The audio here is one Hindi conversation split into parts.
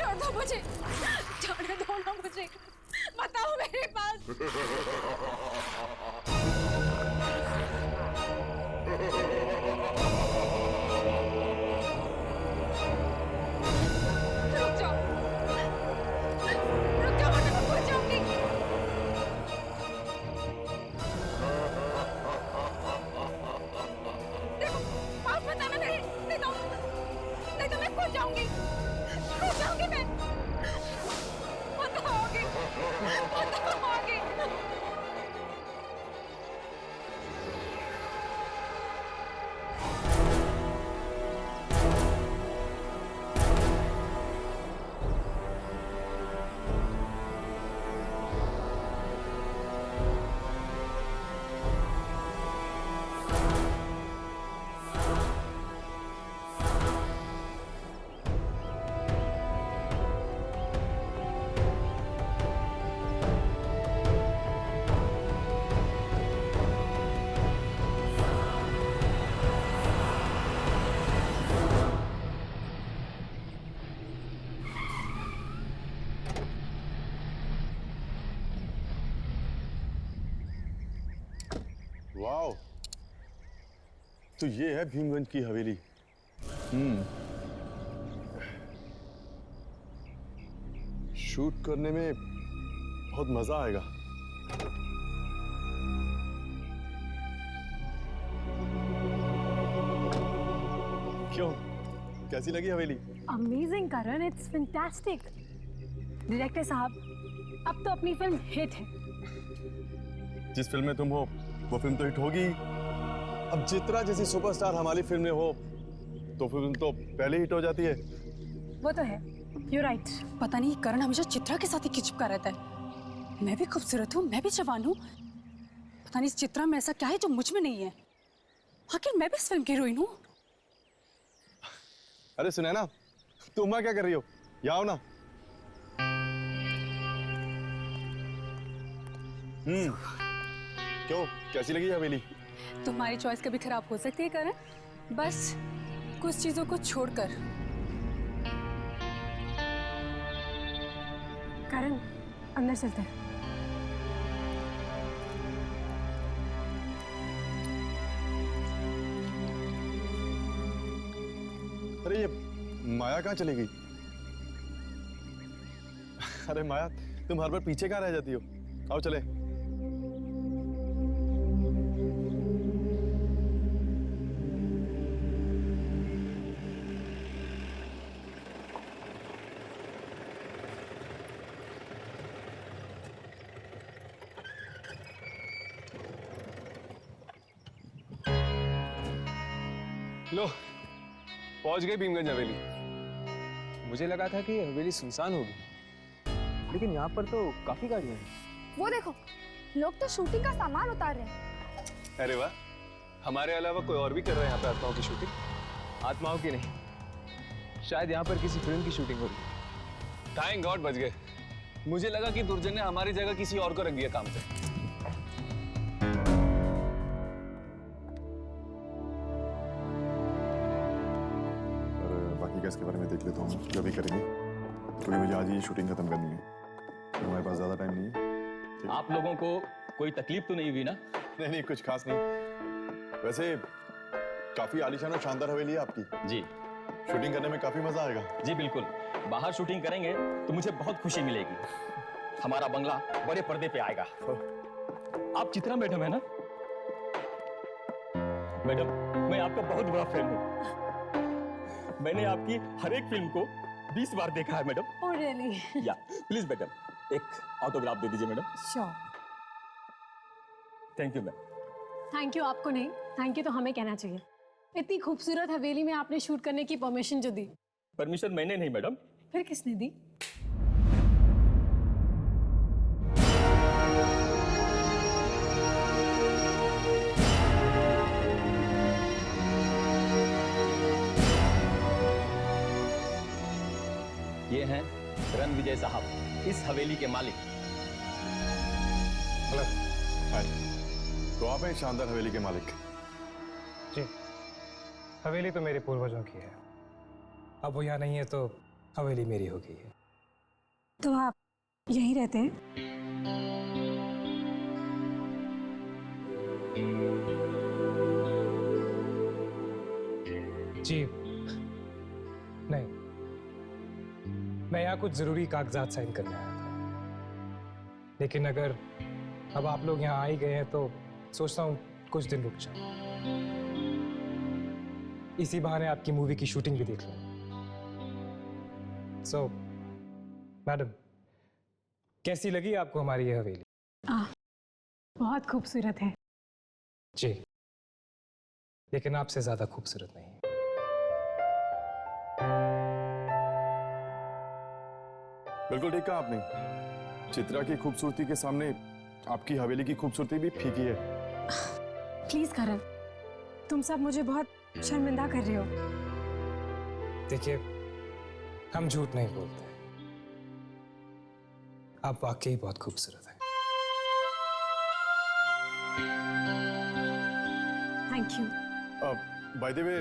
छोड़ दो मुझे, छोड़ दो ना मुझे, बताओ मेरे पास। रुक जाओ, रुक जाओ, मैं खो जाऊंगी। देखो पास मत आना मेरे, नहीं तो मैं खो जाऊंगी मैं। बताओगे, बताओगे। वाओ, तो ये है भीमगंज की हवेली। शूट करने में बहुत मजा आएगा। क्यों, कैसी लगी हवेली? Amazing Karan, it's fantastic. Director साहब, अब तो अपनी फिल्म हिट है। जिस फिल्म में तुम हो वो फिल्म तो हिट होगी। अब चित्रा जैसी सुपरस्टार हमारी फिल्म में हो तो फिल्म तो पहले हिट हो जाती है। वो तो है, यू राइट। पता नहीं करण हमेशा चित्रा के साथ ही चिपका रहता है। मैं भी खूबसूरत हूँ, मैं भी जवान हूँ, पता नहीं इस चित्रा में ऐसा क्या है जो मुझ में नहीं है। आखिर मैं भी इस फिल्म की हीरोइन हूँ। अरे सुनैना, तुम वहां क्या कर रही हो? यहाँ आओ ना। क्यों, कैसी लगी हवेली? तुम्हारी चॉइस कभी खराब हो सकती है करण, बस कुछ चीजों को छोड़कर। करण, अंदर चलते हैं। अरे ये माया कहाँ चली गई? अरे माया, तुम हर बार पीछे कहाँ रह जाती हो? आओ चले। लो, पहुंच गए भीमगंज हवेली। मुझे लगा था कि हवेली सुनसान होगी, लेकिन यहाँ पर तो काफी गाड़ियां हैं। वो देखो, लोग तो शूटिंग का सामान उतार रहे हैं। अरे वाह, हमारे अलावा कोई और भी कर रहा है यहाँ पे आत्माओं की शूटिंग? आत्माओं की नहीं, शायद यहाँ पर किसी फिल्म की शूटिंग हो रही है। थैंक गॉड बच गए। मुझे लगा कि दुर्जन ने हमारी जगह किसी और को रख दिया काम पे। इसके बारे में देख लेता हूँ, जो भी करेंगे, क्योंकि मुझे आज ही शूटिंग खत्म करनी है। हमारे पास ज्यादा टाइम नहीं है। आप लोगों को कोई तकलीफ तो नहीं हुई ना? नहीं, कुछ खास नहीं। वैसे काफी आलीशान और शानदार हवेली है आपकी। जी, शूटिंग करने में काफी मजा आएगा। जी बिल्कुल, बाहर शूटिंग करेंगे तो मुझे बहुत खुशी मिलेगी। हमारा बंगला बड़े पर्दे पे आएगा। आप चित्रा मैडम है ना? मैडम, मैं आपका बहुत बड़ा फैन हूँ। मैंने आपकी हर एक फिल्म को 20 बार देखा है मैडम। Oh really? या प्लीज मैडम, एक ऑटोग्राफ दे दीजिए madam. Sure. Thank you ma'am. Thank you आपको नहीं, थैंक यू तो हमें कहना चाहिए। इतनी खूबसूरत हवेली में आपने शूट करने की परमिशन जो दी। परमिशन मैंने नहीं मैडम। फिर किसने दी? ये हैं रणविजय साहब, इस हवेली के मालिक। हेलो, हाय। तो आप हैं शानदार हवेली के मालिक? जी, हवेली तो मेरे पूर्वजों की है। अब वो यहाँ नहीं है तो हवेली मेरी हो गई है। तो आप यहीं रहते हैं? जी नहीं, मैं यहाँ कुछ जरूरी कागजात साइन करने आया था, लेकिन अगर अब आप लोग यहाँ आ ही गए हैं तो सोचता हूँ कुछ दिन रुक जाऊं। इसी बहाने आपकी मूवी की शूटिंग भी देख लूं। सो मैडम, कैसी लगी आपको हमारी ये हवेली? बहुत खूबसूरत है। जी, लेकिन आपसे ज्यादा खूबसूरत नहीं। बिल्कुल ठीक कहा आपने। चित्रा की खूबसूरती के सामने आपकी हवेली की खूबसूरती भी फीकी है। प्लीज करण, तुम सब मुझे बहुत शर्मिंदा कर रहे हो। देखिए, हम झूठ नहीं बोलते, आप वाकई बहुत खूबसूरत हैं। Thank you. By the way,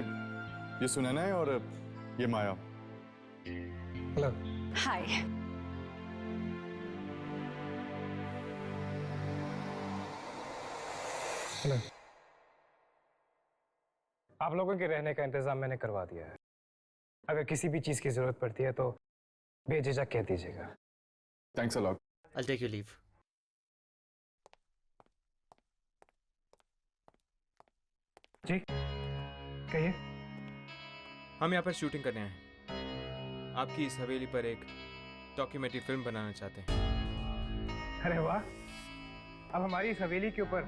ये सुनैना है और ये माया। हेलो। हाय। हेलो। आप लोगों के रहने का इंतजाम मैंने करवा दिया है। अगर किसी भी चीज की जरूरत पड़ती है तो बेझिझक कह दीजिएगा। Thanks a lot. I'll take your leave. जी कहिए। हम यहाँ पर शूटिंग करने आए हैं। आपकी इस हवेली पर एक डॉक्यूमेंट्री फिल्म बनाना चाहते हैं। अरे वाह, अब हमारी इस हवेली के ऊपर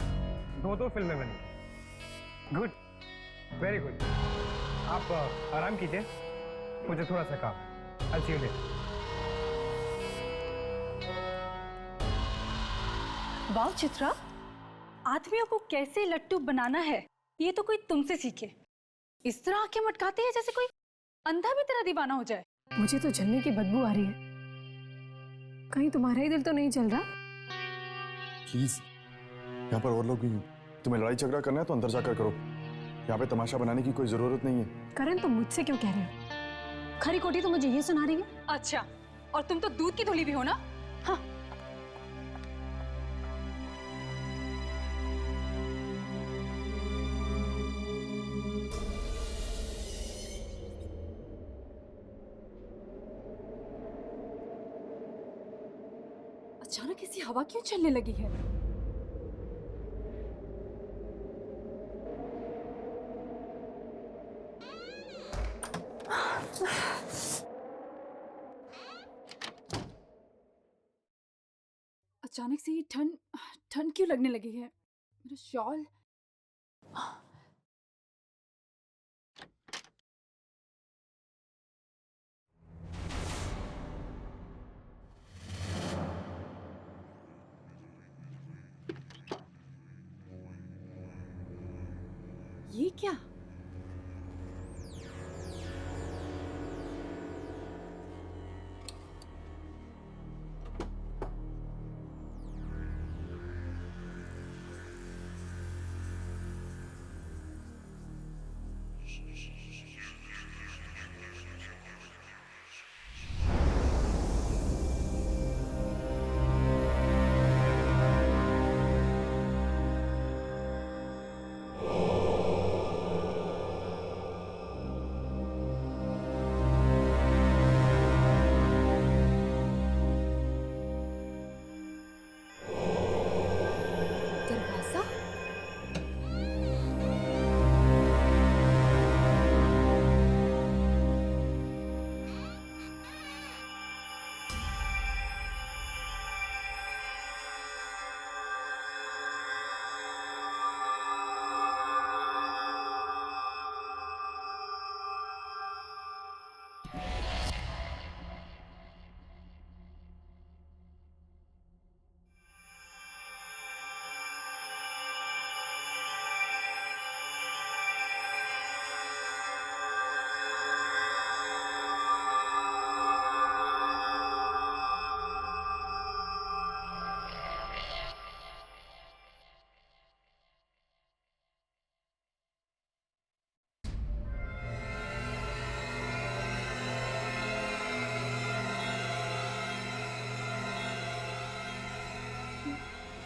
दो फिल्में बनी। Good, very good. आप आराम कीजिए, मुझे थोड़ा सा काम। I'll see you later. वाह चित्रा, आदमियों को कैसे लट्टू बनाना है ये तो कोई तुमसे सीखे। इस तरह आंखें मटकाते हैं जैसे कोई अंधा भी तेरा दीवाना हो जाए। मुझे तो जलने की बदबू आ रही है। कहीं तुम्हारा ही दिल तो नहीं चल रहा? प्लीज, यहाँ पर और लोग भी हैं। तुम्हें लड़ाई झगड़ा करना है तो अंदर जाकर करो। यहाँ पे तमाशा बनाने की कोई जरूरत नहीं है। करण, तुम मुझसे क्यों कह रहे हो? खरी कोटी तो मुझे ये सुना रही है। अच्छा, और तुम तो दूध की धुली भी हो ना। हाँ। अचानक ऐसी हवा क्यों चलने लगी है? अचानक से ये ठंड ठंड क्यों लगने लगी है? मेरा शॉल। ये क्या? दरवाजा?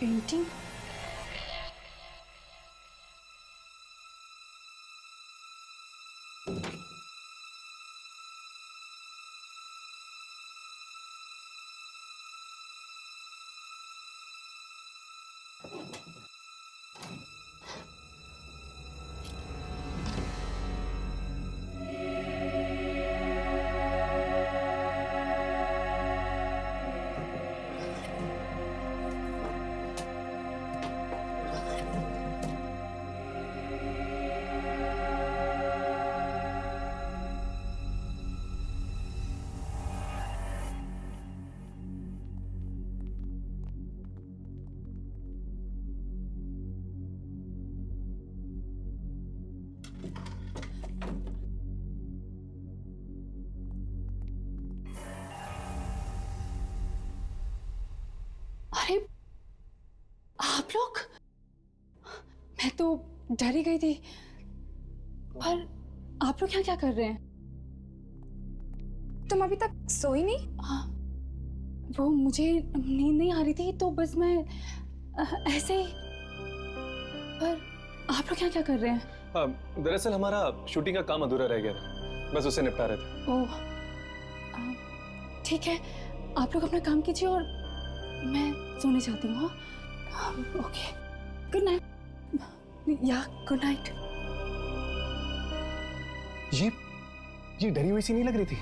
पेंटिंग? अरे आप लोग, मैं तो डर ही गई थी। पर आप लोग यहाँ क्या कर रहे हैं? तुम अभी तक सोई नहीं? हाँ, वो मुझे नींद नहीं आ रही थी तो बस मैं ऐसे ही। पर आप लोग यहाँ क्या कर रहे हैं? दरअसल हमारा शूटिंग का काम अधूरा रह गया था, बस उसे निपटा रहे थे। ओह, ठीक है, आप लोग अपना काम कीजिए और मैं सोने जाती हूँ। हाँ, ओके, गुड नाइट। या गुड नाइट। ये डरी हुई सी नहीं लग रही थी।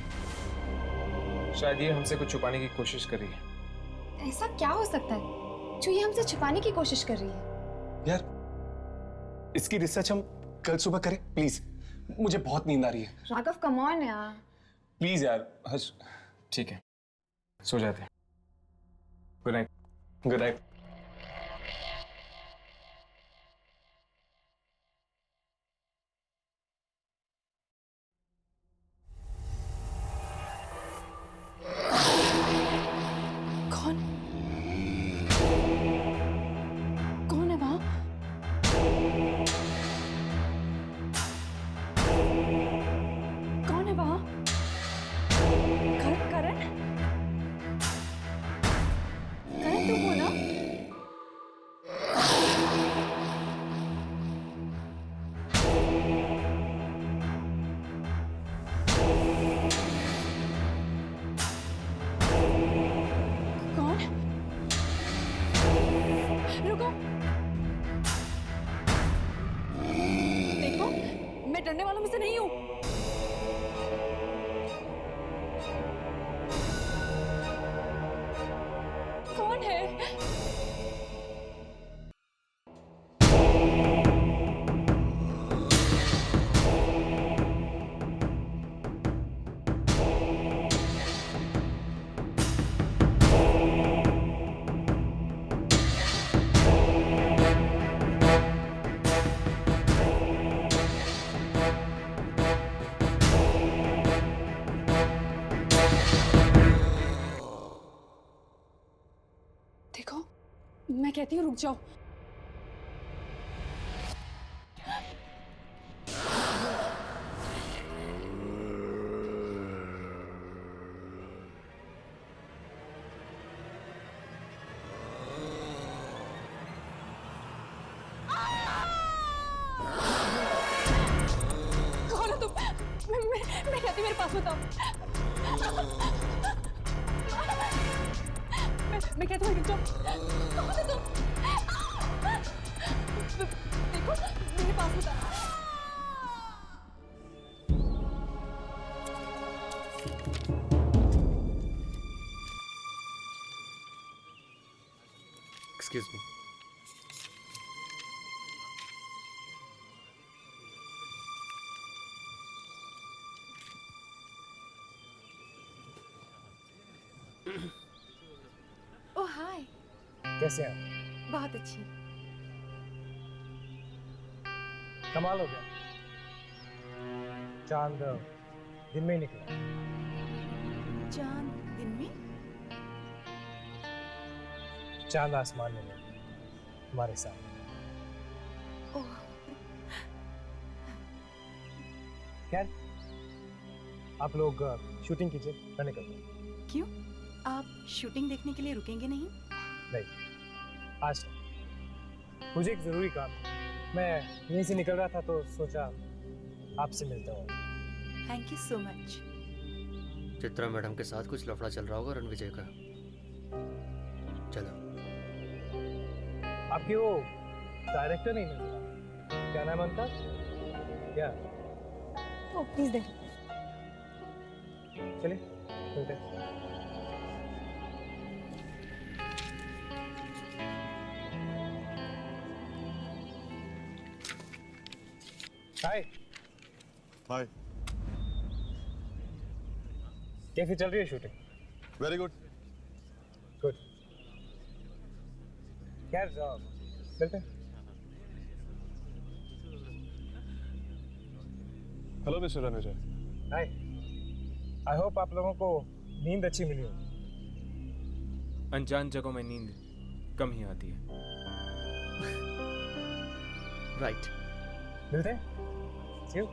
शायद ये हमसे कुछ छुपाने की कोशिश कर रही है। ऐसा क्या हो सकता है जो ये हमसे छुपाने की कोशिश कर रही है? यार, इसकी रिसर्च हम कल सुबह करें प्लीज, मुझे बहुत नींद आ रही है। राघव कम ऑन यार। प्लीज यार, हर्ष। ठीक है, सो जाते हैं। Good night. Good night. कौन कौन है वहां? कौन है वहां? करण? करण तुम हो ना? कौन? रुको, देखो मैं डरने वालों में से नहीं हूं। कौन है? देखो, मैं कहती हूँ रुक जाओ। कौन हो तुम? मैं कहती हूँ मेरे पास बताओ। मैं कहती हूँ रुक जाओ। कौन हो तुम? देखो मेरे पास बताओ। Excuse me. Oh hi. कैसे हैं आप? बहुत अच्छी। कमाल हो गया, चांद दिन में ही निकला। चांद दिन में? चांद आसमान में नहीं, हमारे साथ। ओह, खैर, आप लोग शूटिंग कीजिए, मैं निकलता हूँ। क्यों? आप शूटिंग देखने के लिए रुकेंगे नहीं? नहीं, आज मुझे एक ज़रूरी काम है। मैं यहीं से निकल रहा था तो सोचा आपसे मिलता हूँ। Thank you so much. Chitra madam के साथ कुछ लफड़ा चल रहा होगा रणविजय का। चलो। आपकी वो डायरेक्टर नहीं नजर, क्या नाम है उनका? क्या? ओ प्लीज दे। चलिए मिलते हैं। हाय। हाय। कैसी चल रही है शूटिंग? Very good. गुड। खैर चलते हैं। Hello mister Ranvijay. Hi. I hope आप लोगों को नींद अच्छी मिली हो। अनजान जगहों में नींद कम ही आती है। राइट। मिलते हैं। See you.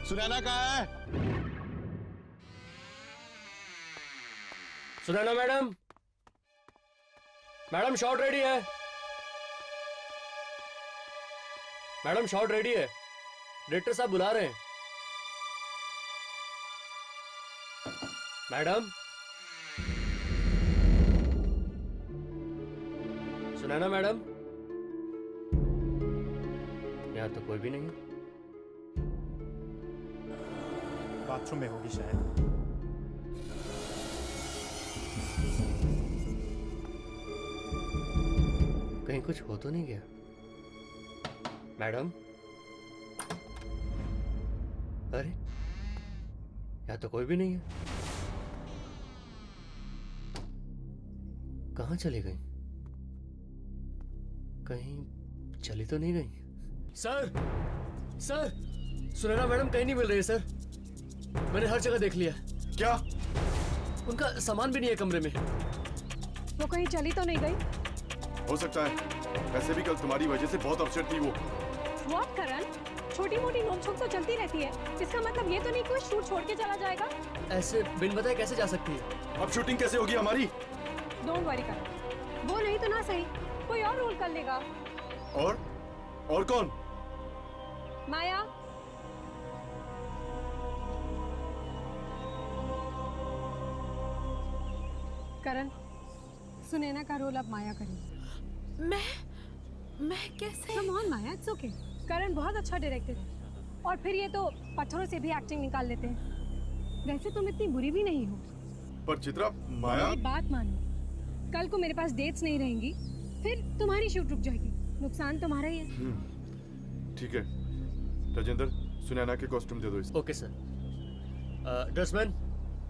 सुनैना कहाँ है? Sunaina madam, madam shot ready है। मैडम शॉट रेडी है, डायरेक्टर साहब बुला रहे हैं। मैडम, सुनैना मैडम, यहाँ तो कोई भी नहीं है। बाथरूम में होगी शायद। कहीं कुछ हो तो नहीं गया? मैडम, अरे यहाँ तो कोई भी नहीं है। कहाँ चली गई? कहीं चली तो नहीं गई? सर, सर, सुनैना मैडम कहीं नहीं मिल रही है सर। मैंने हर जगह देख लिया। क्या? उनका सामान भी नहीं है कमरे में। वो कहीं चली तो नहीं गई? हो सकता है, वैसे भी कल तुम्हारी वजह से बहुत अपसेट थी वो। व्हाट करण? छोटी मोटी नोकझोंक तो चलती रहती है, इसका मतलब ये तो नहीं कि वो शूट छोड़ के चला जाएगा। ऐसे बिन बताए कैसे जा सकती है? अब शूटिंग कैसे होगी हमारी? डोंट वरी करण, वो नहीं तो ना सही, कोई और रोल कर लेगा। और कौन? माया। करण, सुनैना का रोल अब माया करेगी। मैं कैसे? Come on Maya, it's okay. Karan बहुत अच्छा डायरेक्टर है, और फिर ये तो पत्थरों से भी एक्टिंग निकाल लेते हैं। वैसे तुम इतनी बुरी भी नहीं हो। पर चित्रा, माया। मेरी बात मानो, कल को मेरे पास डेट्स नहीं रहेंगी, फिर तुम्हारी शूट रुक जाएगी, नुकसान तुम्हारा ही है। ठीक है राजेंद्र, सुनैना के कॉस्ट्यूम दे दो इसे। Okay sir. ड्रेसमैन,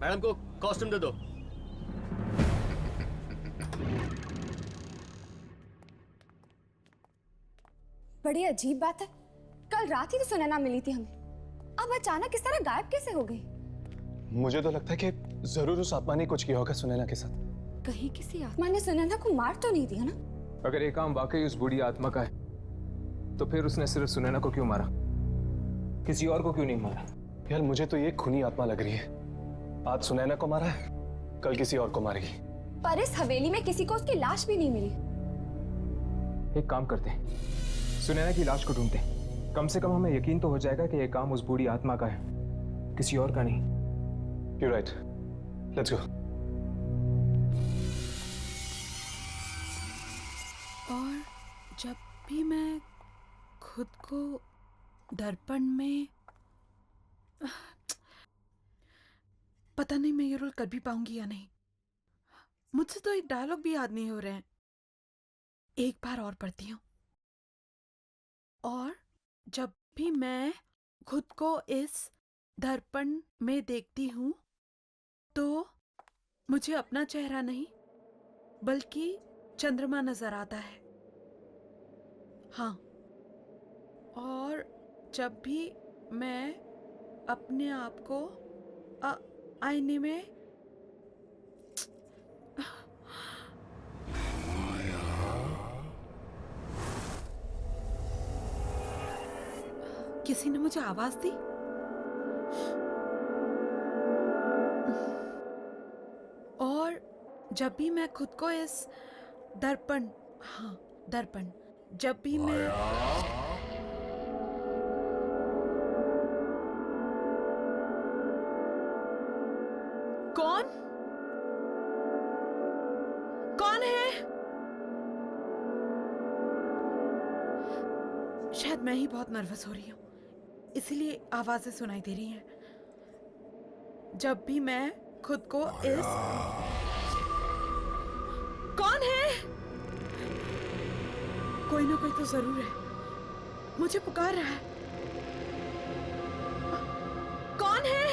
मैडम को कॉस्ट्यूम दे दो। बड़ी अजीब बात है, कल रात ही तो सुनैना मिली थी हमें, अब अचानक इस तरह गायब कैसे हो गई? मुझे तो लगता है कि जरूर उस आत्मा ने कुछ किया होगा सुनैना के साथ। कहीं किसी आत्मा ने सुनैना को मार तो नहीं दिया ना? अगर ये काम वाकई उस बूढ़ी आत्मा का है तो फिर उसने सिर्फ सुनैना को क्यों मारा, किसी और को क्यों नहीं मारा? यार मुझे तो ये खूनी आत्मा लग रही है। आज सुनैना को मारा है, कल किसी और को मारेगी। पर इस हवेली में किसी को उसकी लाश भी नहीं मिली। एक काम करते हैं, सुनैना की लाश को ढूंढते हैं। कम से कम हमें यकीन तो हो जाएगा कि यह काम उस बूढ़ी आत्मा का है, किसी और का नहीं। You're right. Let's go. और जब भी मैं खुद को दर्पण में, पता नहीं मैं ये रोल कर भी पाऊंगी या नहीं। मुझसे तो एक डायलॉग भी याद नहीं हो रहे हैं। एक बार और पढ़ती हूँ। और जब भी मैं खुद को इस दर्पण में देखती हूँ तो मुझे अपना चेहरा नहीं बल्कि चंद्रमा नजर आता है। हाँ, और जब भी मैं अपने आप को आईने में किसी ने मुझे आवाज दी। जब भी मैं खुद को इस दर्पण जब भी मैं कौन है? शायद मैं ही बहुत नर्वस हो रही हूँ, इसीलिए आवाजें सुनाई दे रही हैं। जब भी मैं खुद को इस कौन है? कोई ना कोई तो जरूर है, मुझे पुकार रहा है। कौन है?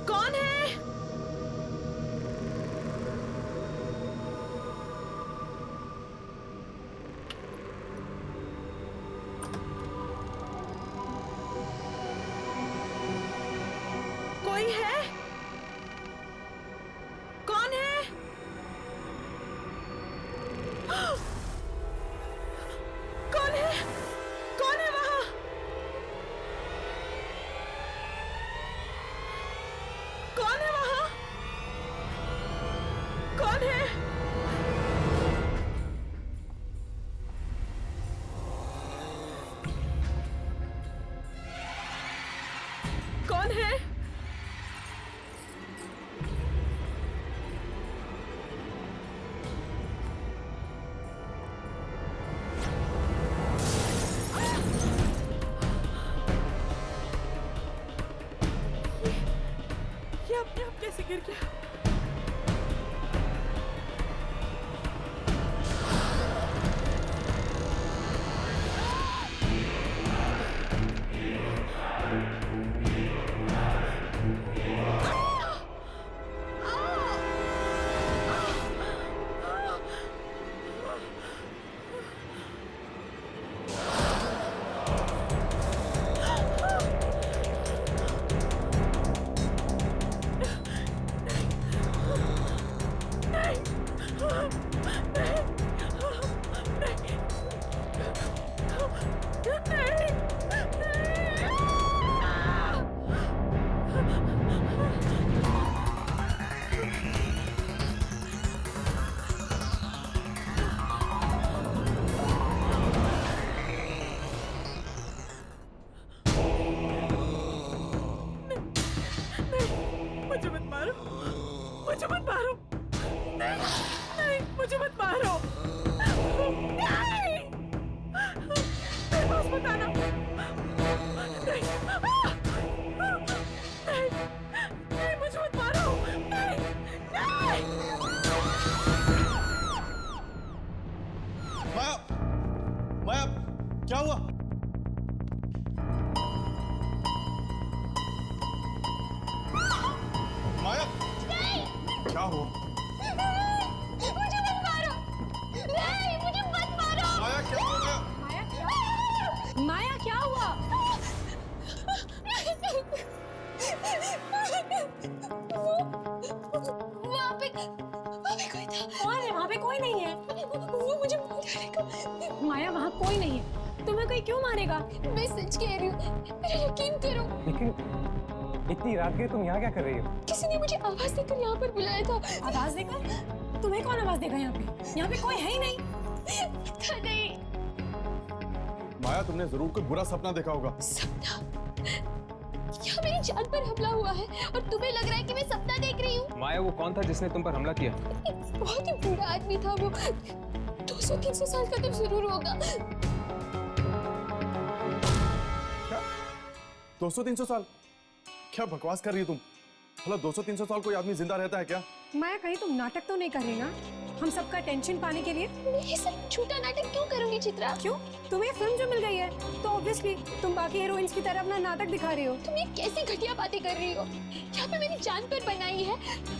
कौन है? कोई है? कौन है? कौन है? कौन है वहां? कौन है वहां? कौन है? कौन है? ये अपने आप कैसे गिर गया? मुझे मत मारो, मुझे मत मारो, नहीं, नहीं, मुझे मत मारो, नहीं, मेरे पास मत आना, नहीं, नहीं, नहीं, मुझे मत मारो, नहीं, नहीं। माया, माया, क्या हुआ? माया, क्या हुआ? मुझे मत मारो, नहीं, मुझे मत मारो। माया, क्या हो गया? माया क्या हुआ? वहाँ पे कोई था। कौन है? वहाँ पे कोई नहीं है। वो मुझे मार डालेगा। माया वहाँ कोई नहीं है, तुम्हें कोई क्यों मारेगा? मैं सच कह रही हूँ, मेरा यकीन करो। लेकिन इतनी रात के तुम यहाँ क्या कर रही हो? किसी ने मुझे आवाज देकर यहाँ पर बुलाया था। आवाज देकर? तुम्हें कौन आवाज देगा यहाँ पे? यहाँ पे कोई है ही नहीं। पता नहीं। माया, तुमने जरूर कोई बुरा सपना देखा होगा। सपना? यहाँ मेरी जान पर हमला हुआ है और तुम्हें लग रहा है कि मैं सपना देख रही हूँ? माया, वो कौन था जिसने तुम पर हमला किया? बहुत ही बुरा आदमी था वो। 200-300 साल का तो जरूर होगा। क्या? 200-300 साल? क्या बकवास कर रही हो तुम? भला 200-300 साल कोई आदमी जिंदा रहता है क्या? माया, कहीं तुम नाटक तो नहीं कर रही ना? हम सबका टेंशन पाने के लिए? मैं ये सब झूठा नाटक क्यों करूंगी चित्रा? क्यों? तुम्हें फिल्म जो मिल गई है तो ऑब्वियसली तुम बाकी हीरोइंस की तरह अपना नाटक दिखा रही हो। तुम ये कैसी घटिया बातें कर रही हो? यहाँ पे मेरी जान पर बनाई है,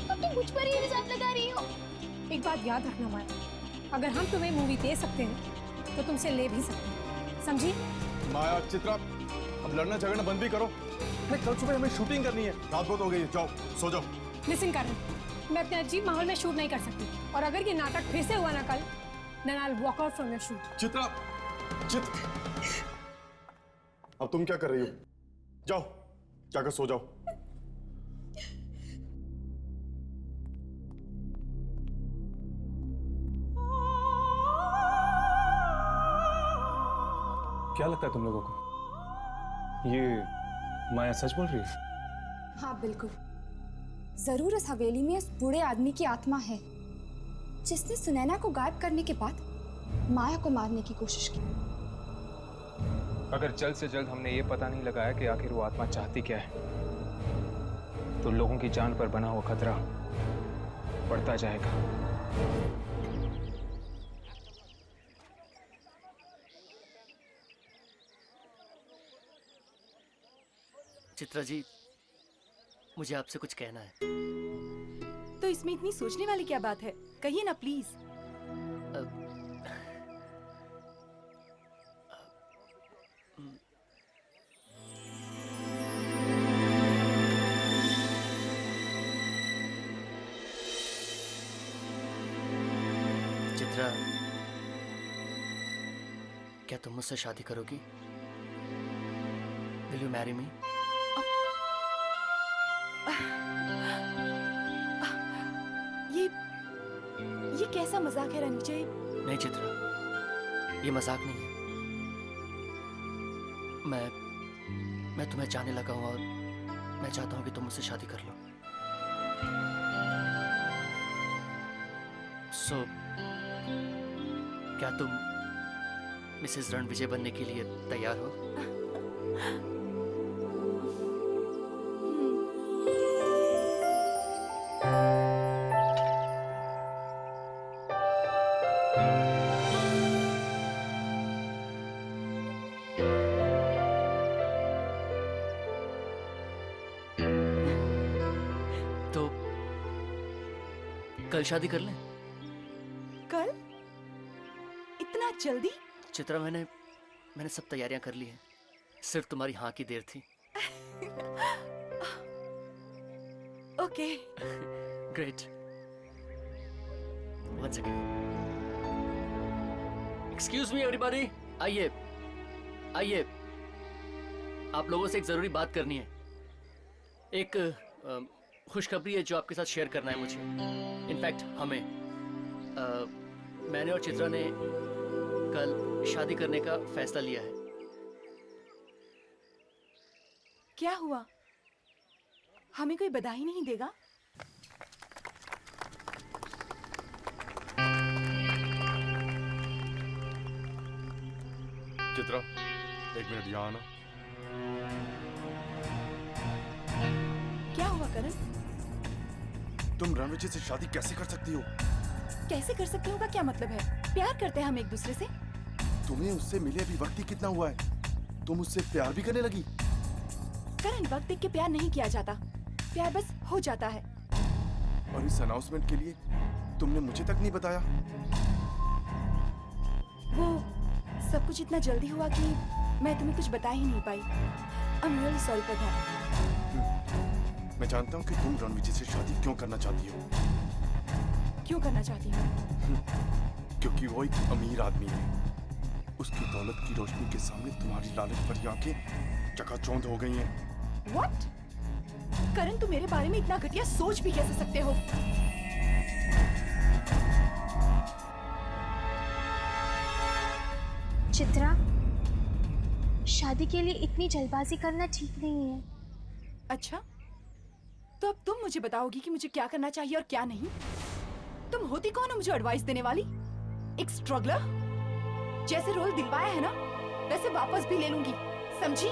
अब तुम मुझ पर ही इल्जाम लगा रही हो। एक बात याद रखना माया, अगर हम तुम्हें मूवी दे सकते हैं तो तुमसे ले भी सकते हैं, समझी? माया, चित्रा, अब लड़ना झगड़ना बंद भी करो। नहीं, कल सुबह हमें शूटिंग करनी है। रात बहुत हो गई है, जाओ सो जाओ। लिसन करण, मैं अपने अजीब माहौल में शूट नहीं कर सकती, और अगर ये नाटक फिर से हुआ ना कल, then I'll walk out from your shoot. Chitra, अब तुम क्या कर रही हो? जाओ जाकर सो जाओ। क्या लगता है तुम लोगों को, ये माया सच बोल रही है? हाँ बिल्कुल, जरूर इस हवेली में उस बूढ़े आदमी की आत्मा है जिसने सुनैना को गायब करने के बाद माया को मारने की कोशिश की। अगर जल्द से जल्द हमने ये पता नहीं लगाया कि आखिर वो आत्मा चाहती क्या है, तो लोगों की जान पर बना हुआ खतरा बढ़ता जाएगा। चित्रा जी, मुझे आपसे कुछ कहना है। तो इसमें इतनी सोचने वाली क्या बात है, कहिए ना प्लीज। चित्रा, क्या तुम मुझसे शादी करोगी? Will you marry me? ये कैसा मजाक है रणविजय? नहीं चित्रा, ये मजाक नहीं है। मैं तुम्हें चाहने लगा हूं और मैं चाहता हूं कि तुम मुझसे शादी कर लो। सो क्या तुम मिसेस रणविजय बनने के लिए तैयार हो? तो कल शादी कर लें? कल? इतना जल्दी? चित्रा, मैंने सब तैयारियां कर ली हैं, सिर्फ तुम्हारी हाँ की देर थी। Okay. Great. One second. Excuse me everybody, आइए आइए, आप लोगों से एक जरूरी बात करनी है। एक खुशखबरी है जो आपके साथ शेयर करना है मुझे। इनफैक्ट हमें मैंने और चित्रा ने कल शादी करने का फैसला लिया है। क्या हुआ? हमें कोई बधाई नहीं देगा? चित्रा, एक मिनट यहाँ आना। क्या हुआ करण? तुम रणविजय से शादी कैसे कर सकती हो? कैसे कर सकती हूँ का क्या मतलब है? प्यार करते हैं हम एक दूसरे से। तुम्हें उससे मिले अभी वक्त ही कितना हुआ है, तुम उससे प्यार भी करने लगी? करण, वक्त देख के प्यार नहीं किया जाता, प्यार बस हो जाता है। और इस अनाउंसमेंट के लिए तुमने मुझे तक नहीं बताया? वो सब कुछ इतना जल्दी हुआ कि मैं तुम्हें कुछ बता ही नहीं पाई। I am really sorry for that. मैं जानता हूँ कि तुम रणविजय से शादी क्यों करना चाहती हो। क्यों करना चाहती हूँ? क्योंकि वो एक अमीर आदमी है। उसकी दौलत की रोशनी के सामने तुम्हारी लालच भरी आंखें चकाचौंध हो गई हैं। What? करण, तुम मेरे बारे में इतना घटिया सोच भी कैसे सकते हो? चित्रा, शादी के लिए इतनी जल्दबाजी करना ठीक नहीं है। अच्छा, तो अब तुम मुझे बताओगी कि मुझे क्या करना चाहिए और क्या नहीं? तुम होती कौन हो मुझे एडवाइस देने वाली? एक स्ट्रगलर? जैसे रोल दिलवाया है ना, वैसे वापस भी ले लूंगी, समझी?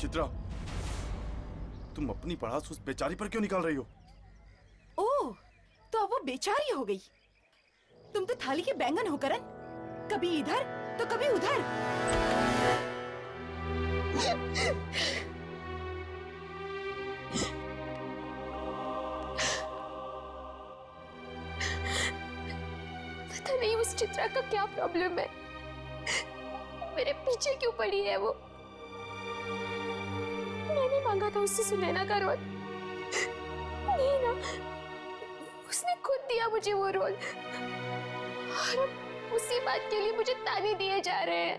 चित्रा, तुम अपनी पढ़ास उस बेचारी पर क्यों निकाल रही हो? ओह, तो अब वो बेचारी हो गई। तुम तो थाली के बैंगन हो करण, कभी इधर तो कभी उधर। पता नहीं उस चित्रा का क्या प्रॉब्लम है, मेरे पीछे क्यों पड़ी है वो। मैंने मांगा था उससे सुनैना का रोल, नहीं ना, उसने खुद दिया मुझे वो रोल। और अब उसी बात के लिए मुझे ताने दिए जा रहे हैं।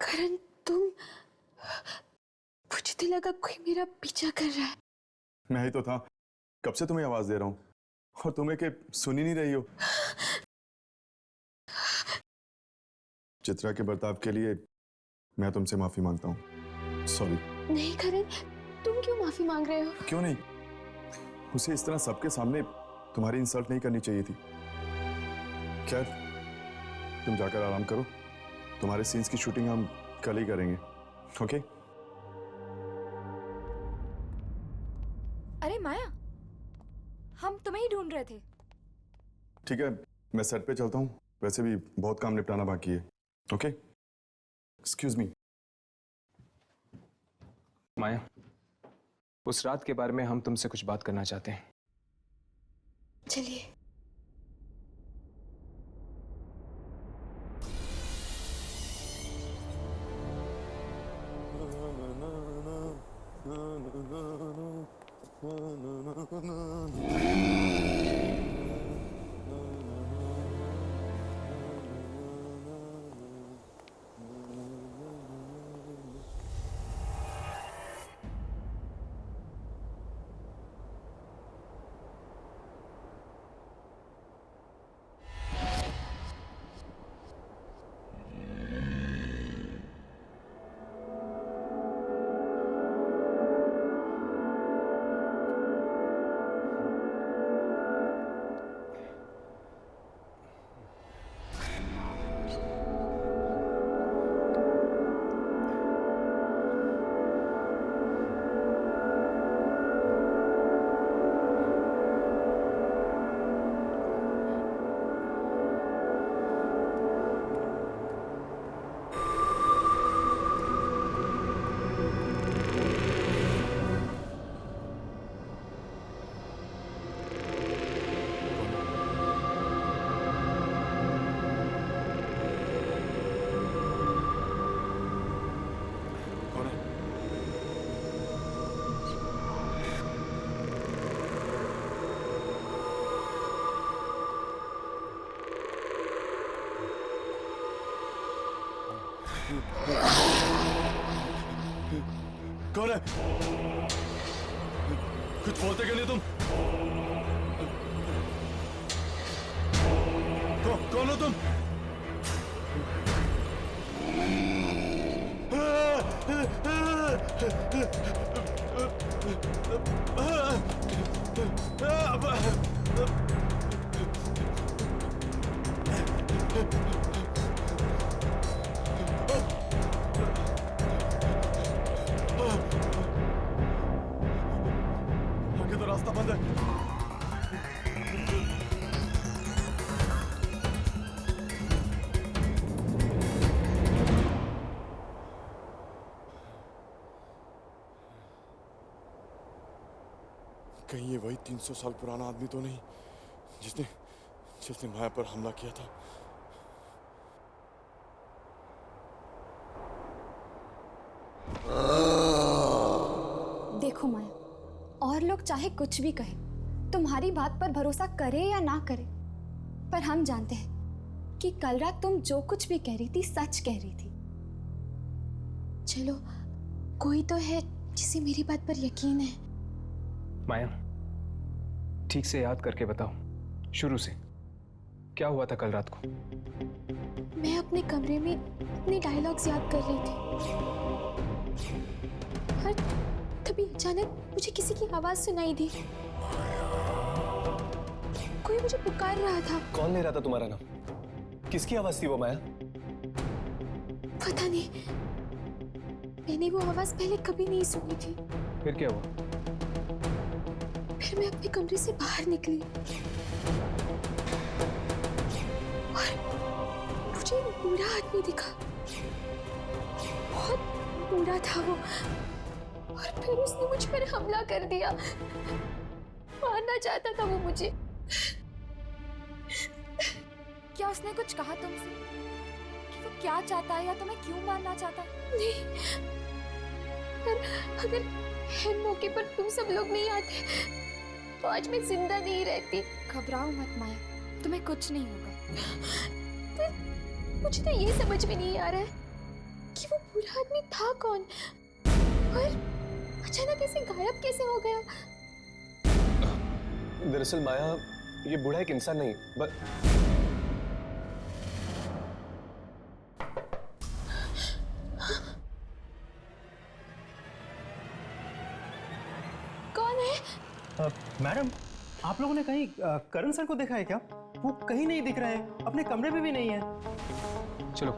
करण, तुम, मुझे तो लगा कोई मेरा पीछा कर रहा है। मैं ही तो था, कब से तुम्हें आवाज दे रहा हूँ और तुम्हें के सुन ही नहीं रही हो। चित्रा के बर्ताव के लिए मैं तुमसे माफी मांगता हूँ। सॉरी। नहीं करण, तुम क्यों माफी मांग रहे हो? क्यों नहीं, उसे इस तरह सबके सामने तुम्हारी इंसल्ट नहीं करनी चाहिए थी। खैर, तुम जाकर आराम करो, तुम्हारे सीन्स की शूटिंग हम कल ही करेंगे। ओके? अरे माया, हम तुम्हें ही ढूंढ रहे थे। ठीक है, मैं सेट पे चलता हूँ, वैसे भी बहुत काम निपटाना बाकी है। ओके? Excuse me. माया, उस रात के बारे में हम तुमसे कुछ बात करना चाहते हैं। चलिए। कौन है? कुछ बोलते क्यों नहीं तुम? कौन हो तुम? आगे तो रास्ता बंद है। कहीं ये वही 300 साल पुराना आदमी तो नहीं जिसने माया पर हमला किया था? देखो माया, और लोग चाहे कुछ भी कहे, तुम्हारी बात पर भरोसा करे या ना करे, पर हम जानते हैं कि कल रात तुम जो कुछ भी कह रही थी सच कह रही थी। चलो, कोई तो है जिसे मेरी बात पर यकीन है। माया, ठीक से याद करके बताओ, शुरू से क्या हुआ था कल रात को? मैं अपने कमरे में अपने डायलॉग्स याद कर रही थी और तभी अचानक मुझे किसी की आवाज सुनाई दी। कोई मुझे पुकार रहा था। कौन ले रहा था तुम्हारा नाम? किसकी आवाज थी वो माया? पता नहीं, मैंने वो आवाज पहले कभी नहीं सुनी थी। फिर क्या हुआ? फिर मैं अपने कमरे से बाहर निकली और मुझे एक बूढ़ा आदमी दिखा। बहुत बूढ़ा था वो और फिर उसने मुझ पर हमला कर दिया। मारना चाहता था वो मुझे। क्या उसने कुछ कहा तुमसे कि वो क्या चाहता है या तुम्हें क्यों मारना चाहता है? नहीं, अगर है मौके पर तुम सब लोग नहीं आते तो आज मैं जिंदा नहीं रहती। घबराओ मत माया, तुम्हें कुछ नहीं होगा। पर मुझे तो ये समझ में नहीं आ रहा है कि वो बूढ़ा आदमी था कौन और अचानक ऐसे गायब कैसे हो गया। दरअसल माया, ये बूढ़ा एक इंसान नहीं बस कौन है? मैडम, आप लोगों ने कहीं करण सर को देखा है क्या? वो कहीं नहीं दिख रहे हैं, अपने कमरे में भी नहीं है। चलो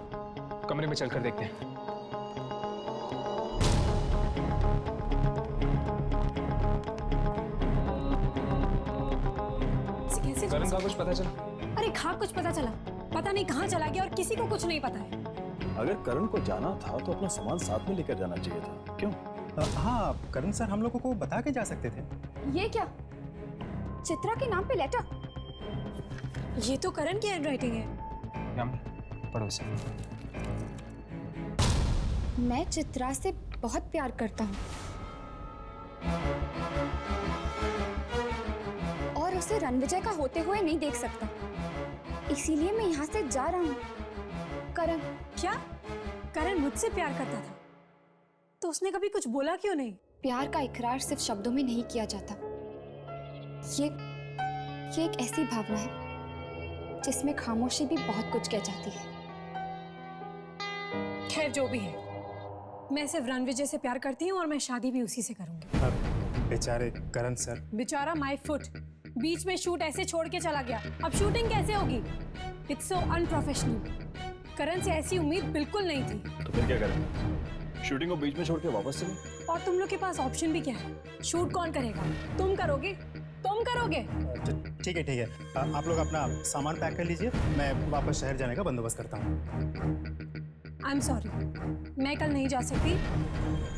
कमरे में चलकर देखते हैं। कैसे करण का कुछ पता चला? अरे हाँ, कुछ पता चला। पता नहीं कहाँ चला गया और किसी को कुछ नहीं पता है। अगर करण को जाना था तो अपना सामान साथ में लेकर जाना चाहिए था। क्यों? हाँ, करण सर हम लोगों को बता के जा सकते थे। ये क्या? चित्रा के नाम पे लेटर? ये तो करण की हैंडराइटिंग है। पढ़ो इसे। मैं चित्रा से बहुत प्यार करता हूँ और उसे रणविजय का होते हुए नहीं देख सकता, इसीलिए मैं यहाँ से जा रहा हूँ। करण। क्या? करण मुझसे प्यार करता था तो उसने कभी कुछ बोला क्यों नहीं? प्यार का इकरार सिर्फ शब्दों में नहीं किया जाता। ये एक ऐसी भावना है जिसमें खामोशी भी बहुत कुछ कह जाती है। खैर जो भी है, मैं सिर्फ रणविजय से प्यार करती हूँ और मैं शादी भी उसी से करूंगी। बेचारे करण सर। बेचारा माय फुट, बीच में शूट ऐसे छोड़ के चला गया। अब शूटिंग कैसे होगी? It's so unprofessional. करण से ऐसी उम्मीद बिल्कुल नहीं थी। तो फिर क्या करें? शूटिंग को बीच में छोड़ के वापस चले? और तुम लोग के पास ऑप्शन भी क्या है? शूट कौन करेगा? तुम करोगे? तुम करोगे? ठीक है, आप लोग अपना सामान पैक कर लीजिए, मैं वापस शहर जाने का बंदोबस्त करता हूँ। आई एम सॉरी, मैं कल नहीं जा सकती।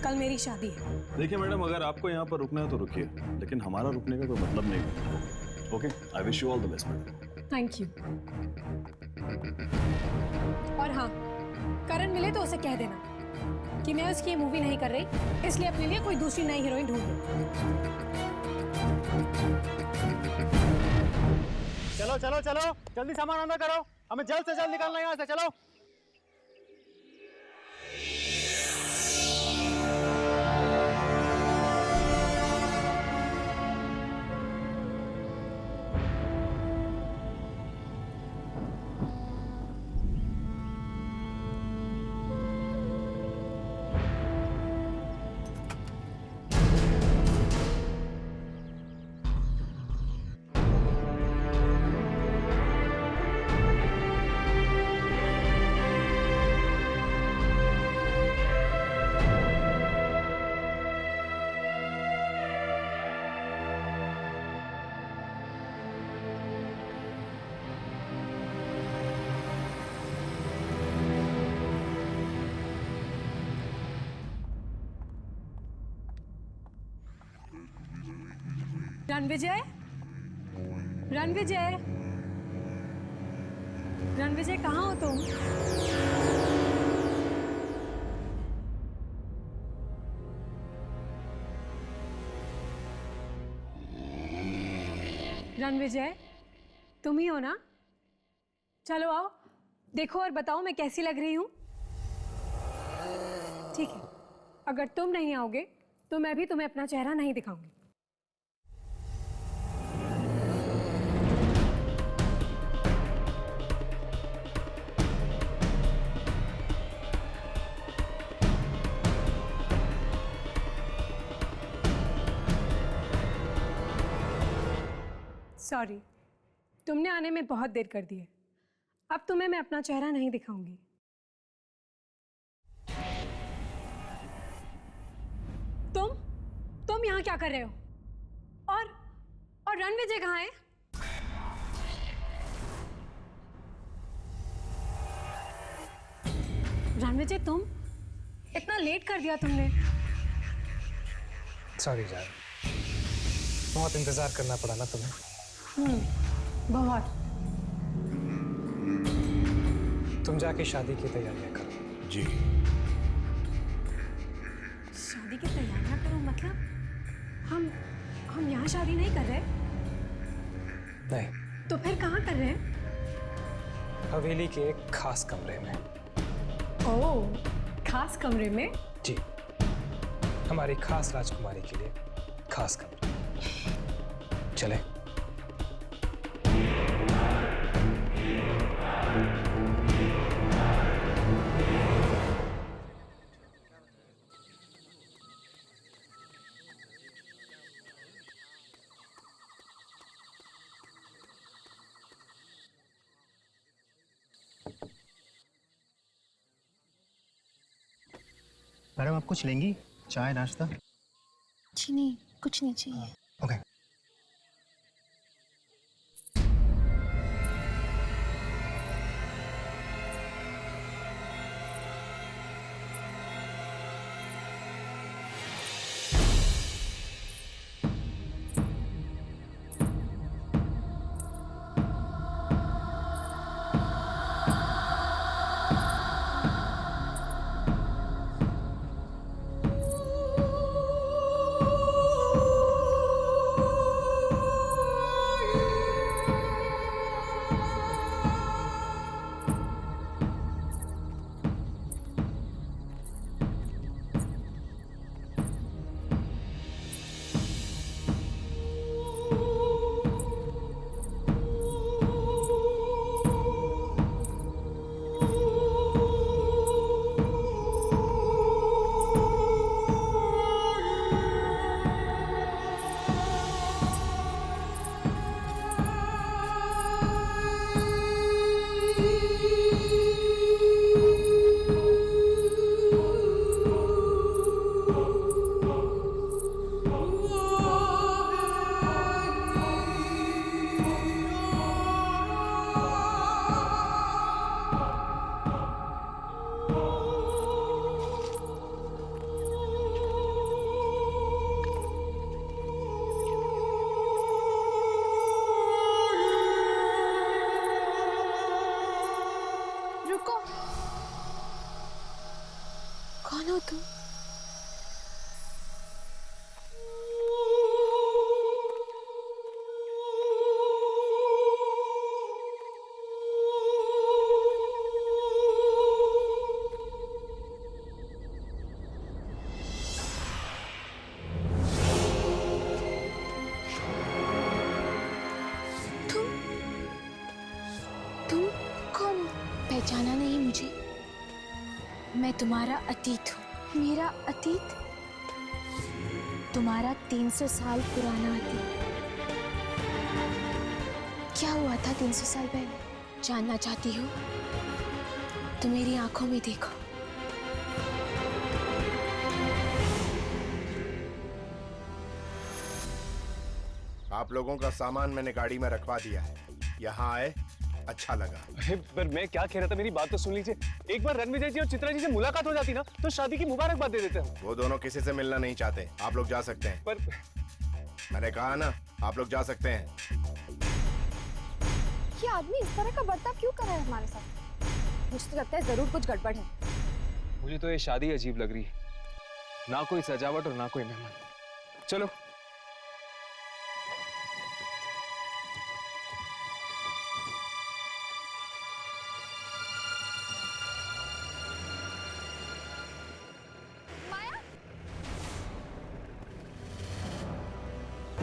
कल मेरी शादी है। देखिए मैडम, अगर आपको यहाँ पर रुकना है तो रुकिए, लेकिन हमारा रुकने का कोई मतलब नहीं है। Okay, I wish you all the best madam. Thank you. और हाँ, करण मिले तो उसे कह देना कि मैं उसकी मूवी नहीं कर रही, इसलिए अपने लिए कोई दूसरी नई हीरोइन ढूंढ लूं। चलो चलो चलो, जल्दी सामान अंदर करो, हमें जल्द से जल्द निकालना है यहाँ से। चलो। रणविजय, रणविजय, रणविजय कहाँ हो तुम? रणविजय, तुम ही हो ना? चलो आओ, देखो और बताओ मैं कैसी लग रही हूँ। ठीक है, अगर तुम नहीं आओगे तो मैं भी तुम्हें अपना चेहरा नहीं दिखाऊंगी। सॉरी, तुमने आने में बहुत देर कर दी है। अब तुम्हें मैं अपना चेहरा नहीं दिखाऊंगी। तुम यहाँ क्या कर रहे हो? और रणविजय कहाँ है? रणविजय, तुम इतना लेट कर दिया तुमने। सॉरी जान, बहुत इंतजार करना पड़ा ना तुम्हें। बहुत। तुम जाके शादी की तैयारियां करो। जी। शादी की तैयारियां करो मतलब? हम यहाँ शादी नहीं कर रहे? नहीं, तो फिर कहाँ कर रहे हैं? हवेली के एक खास कमरे में। ओह, खास कमरे में? जी, हमारी खास राजकुमारी के लिए खास कमरा। चले। मैडम आप कुछ लेंगी? चाय नाश्ता? जी नहीं, कुछ नहीं चाहिए। ओके। रुको, कौन हो तुम? तुम कौन हो? पहचाना नहीं मुझे? मैं तुम्हारा अतीत हूँ। मेरा अतीत? तुम्हारा 300 साल पुराना अतीत। क्या हुआ था 300 साल पहले? जानना चाहती हो तो मेरी आंखों में देखो। आप लोगों का सामान मैंने गाड़ी में रखवा दिया है। यहाँ आए, अच्छा लगा। अरे पर मैं क्या कह रहा था, मेरी बात तो सुन लीजिए। एक बार रणविजय जी और चित्रा जी से मुलाकात हो जाती ना तो शादी की मुबारकबाद दे देते हैं। वो दोनों किसी से मिलना नहीं चाहते। आप लोग जा सकते हैं। पर मैंने कहा ना, आप लोग जा सकते हैं। ये आदमी इस तरह का बर्ताव क्यों कर रहा है हमारे साथ? मुझे तो लगता है जरूर कुछ गड़बड़ है। मुझे तो ये शादी अजीब लग रही है, ना कोई सजावट और ना कोई मेहमान। चलो।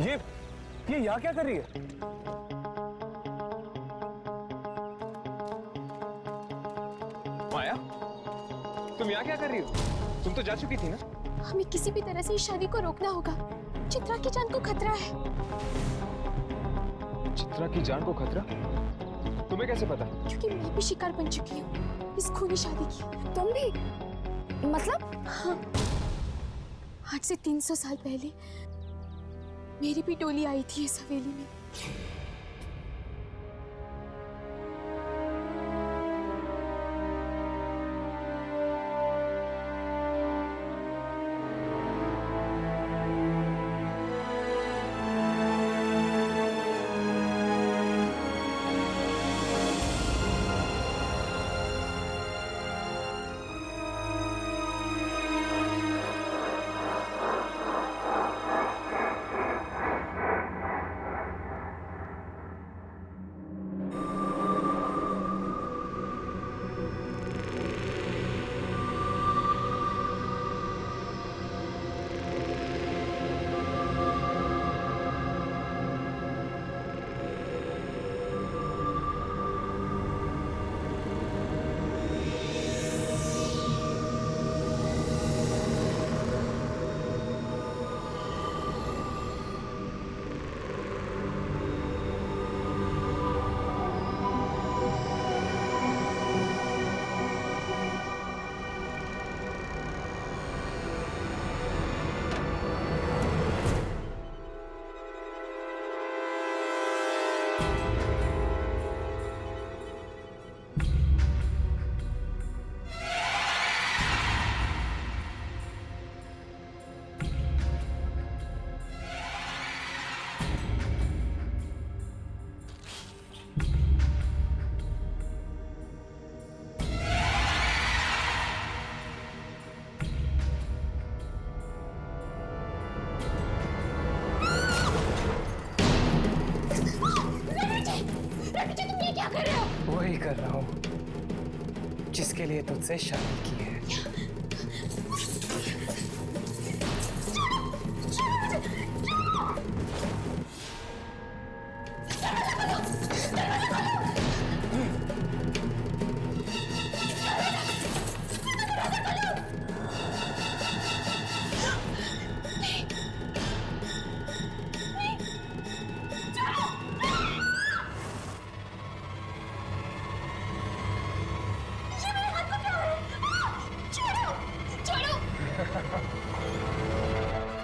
ये यहाँ क्या कर रही है? माया, तुम यहाँ क्या कर रही हो? तुम तो जा चुकी थी ना? हमें किसी भी तरह से इस शादी को रोकना होगा। चित्रा की जान को खतरा है। चित्रा की जान को खतरा? तुम्हें कैसे पता? क्योंकि मैं भी शिकार बन चुकी हूँ इस खूनी शादी की। तुम भी? मतलब? हाँ, आज से 300 साल पहले मेरी भी टोली आई थी इस हवेली में। वही कर रहा हूँ जिसके लिए तुझसे शादी की है।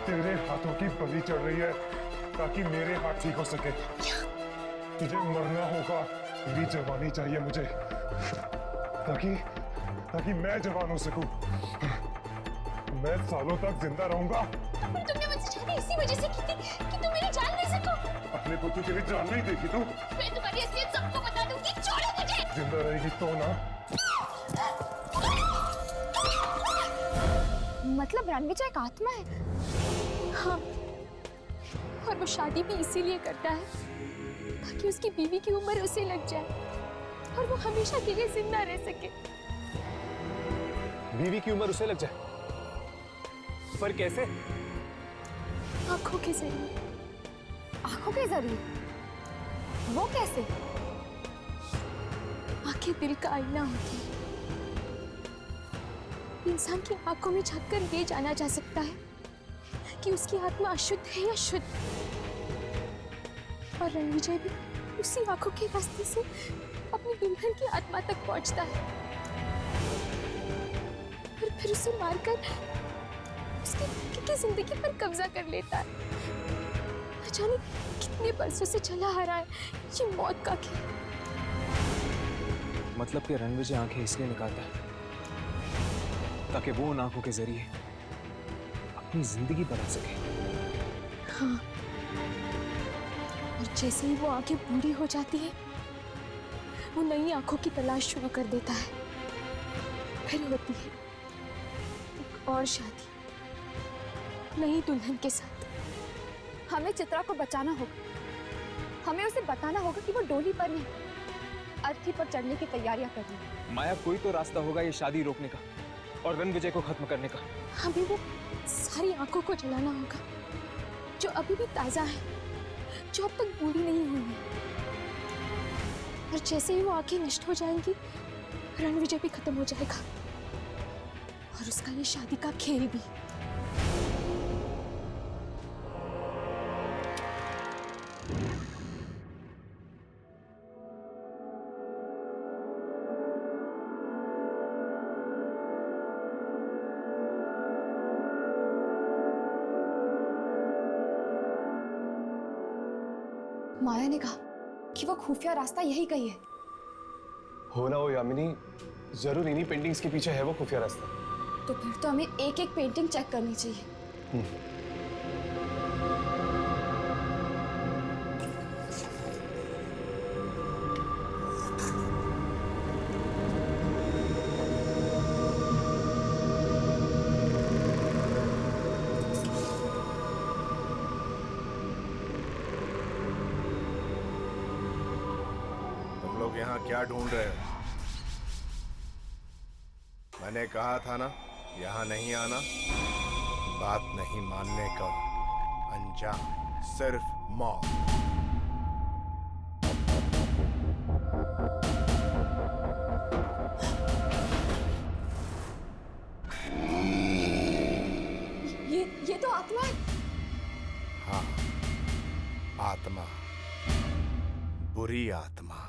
तेरे हाथों की बलि चढ़ रही है ताकि मेरे हाथ ठीक हो सके। तुझे मरना होगा, तेरी जवानी चाहिए मुझे ताकि मैं जवान हो सकूं। मैं सालों तक जिंदा रहूंगा। तुमने मुझसे शादी इसी वजह से की थी कि तुम मेरी जान ले सको। अपने पुत्र के लिए जान नहीं देखी तू? मैं तुम्हारी असलियत सबको बता दूंगी। छोड़ो मुझे। जिंदा रहेगी तो ना। मतलब रणविजय एक आत्मा है? हाँ, और वो शादी भी इसीलिए करता है ताकि उसकी बीवी की उम्र उसे लग जाए और वो हमेशा के लिए जिंदा रह सके। बीवी की उम्र उसे लग जाए? पर कैसे? आंखों के जरिए। आंखों के जरिए? वो कैसे? आंखें दिल का आईना होती है। इंसान की आंखों में झांककर ये जाना जा सकता है कि उसकी आत्मा अशुद्ध है या शुद्ध। और रणविजय भी उसी आंखों के रास्ते से अपनी दुल्हन की आत्मा तक पहुंचता है और फिर उसे मारकर उसकी जिंदगी पर कब्जा कर लेता है। न जाने कितने बरसों से चला आ रहा है ये मौत का खेल। मतलब कि रणविजय आंखें इसलिए निकालता है ताकि वो उन आंखों के जरिए अपनी जिंदगी बदल सके। हाँ, और जैसे ही वो आंखें बूढ़ी हो जाती है वो नई आंखों की तलाश शुरू कर देता है। फिर होती है एक और शादी नई दुल्हन के साथ। हमें चित्रा को बचाना होगा। हमें उसे बताना होगा कि वो डोली पर नहीं, अर्थी पर चढ़ने की तैयारियां कर रही है। माया, कोई तो रास्ता होगा ये शादी रोकने का और रणविजय को खत्म करने का। हमें वो सारी आंखों को जलाना होगा जो अभी भी ताजा है, जो अब तक बूढ़ी नहीं हुई है। और जैसे ही वो आंखें नष्ट हो जाएंगी, रणविजय भी खत्म हो जाएगा और उसका ये शादी का खेल भी। माया ने कहा कि वो खुफिया रास्ता यही कही है। हो ना हो यामिनी, जरूर इन्हीं पेंटिंग्स के पीछे है वो खुफिया रास्ता। तो फिर तो हमें एक एक पेंटिंग चेक करनी चाहिए। तुम लोग यहाँ क्या ढूंढ रहे हो? मैंने कहा था ना, यहाँ नहीं आना। बात नहीं मानने का अंजाम सिर्फ मौत। ये तो आत्मा है। हाँ, आत्मा, बुरी आत्मा।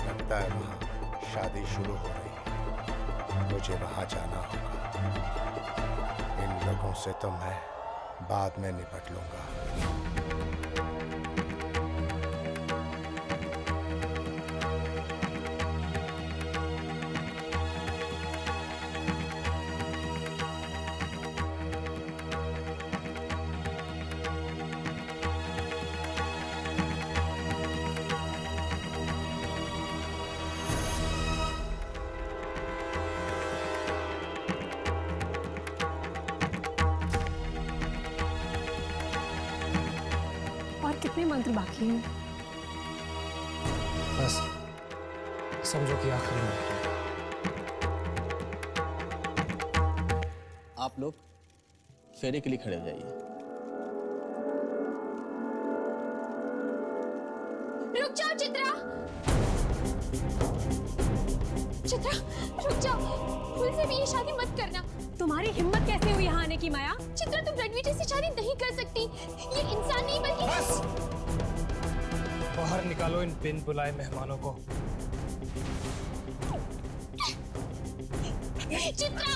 लगता है वहां शादी शुरू हो रही है। मुझे वहां जाना होगा। इन लोगों से तो मैं बाद में निपट लूंगा। और कितने मंत्र बाकी हैं? बस समझो कि आखिरी मंत्र। आप लोग फेरे के लिए खड़े हो जाइए। रुक जाओ चित्रा, चित्रा रुक जाओ। भूल से भी ये शादी मत करना। तुम्हारी हिम्मत कैसे हुई यहाँ आने की माया? चित्रा, तुम रणविजय से शादी नहीं कर सकती। ये इंसान नहीं बल्कि बस! बाहर निकालो इन बिन बुलाए मेहमानों को। चित्रा,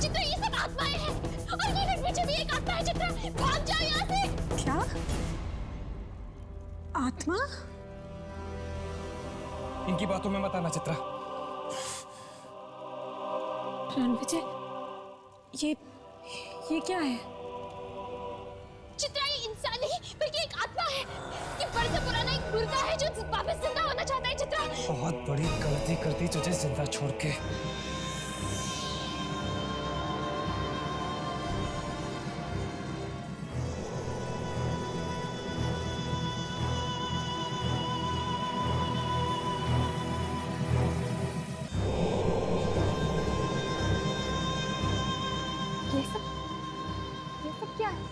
चित्रा ये सब आत्माएं हैं और ये रणविजय भी एक आत्मा है। चित्रा भाग जाओ यहाँ से। क्या? आत्मा? इनकी बातों में मत आना चित्रा। रणविजय, ये क्या है? चित्रा, ये इंसान नहीं बल्कि एक आत्मा है। ये बरसों पुराना एक मुर्दा है जो वापस जिंदा होना चाहता है। चित्रा, बहुत बड़ी गलती कर दी तुझे जिंदा छोड़ के। ये सब क्या है?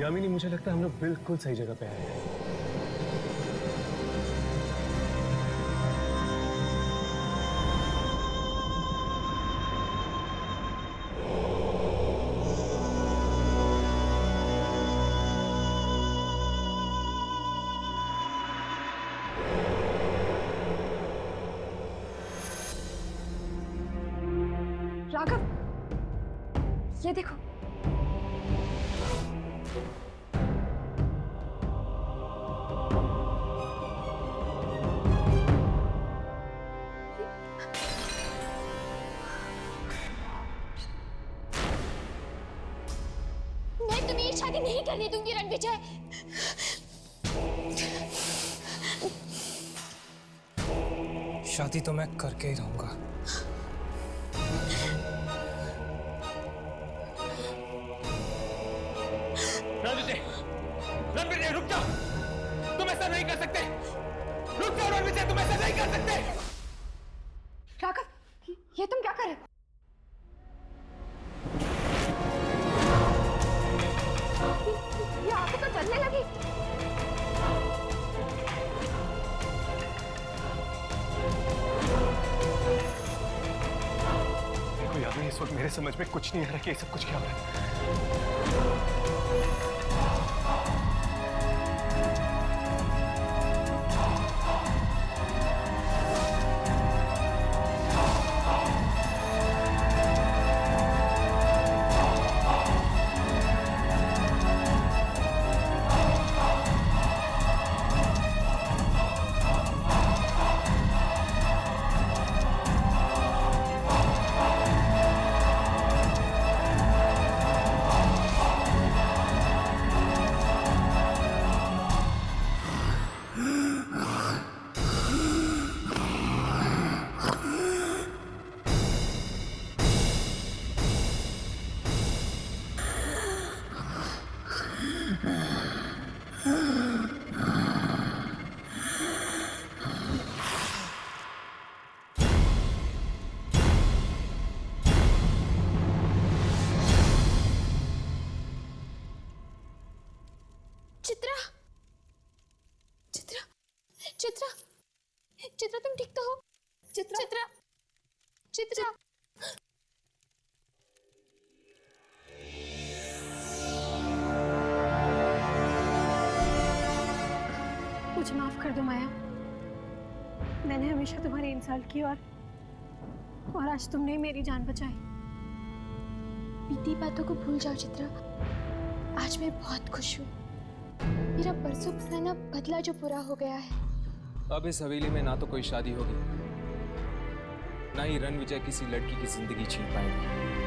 यामिनी, मुझे लगता है हम लोग बिल्कुल सही जगह पे आए हैं। राघव, ये देखो। मैं तुम्हें ये शादी नहीं करने दूंगी रणविजय। शादी तो मैं करके ही रहूंगा। रणविजय रुक जाओ, तुम ऐसा नहीं कर सकते। रुक जाओ रणविजय, तुम ऐसा नहीं कर सकते। राघव, ये तुम क्या कर रहे हो? ये आंखें तो जलने लगी। देखो याद नहीं, इस वक्त मेरे समझ में कुछ नहीं आ रहा कि ये सब कुछ क्या हो रहा है। चित्रा, चित्रा, चित्रा, चित्रा, तुम ठीक तो हो? चित्रा, चित्रा, चित्रा। मुझे माफ कर दो माया, मैंने हमेशा तुम्हारी इंसल्ट की और आज तुमने मेरी जान बचाई। बीती बातों को भूल जाओ चित्रा, आज मैं बहुत खुश हूँ। मेरा परसों पुराना बदला जो पूरा हो गया है। अब इस हवेली में ना तो कोई शादी होगी, ना ही रणविजय किसी लड़की की जिंदगी छीन पाएगा।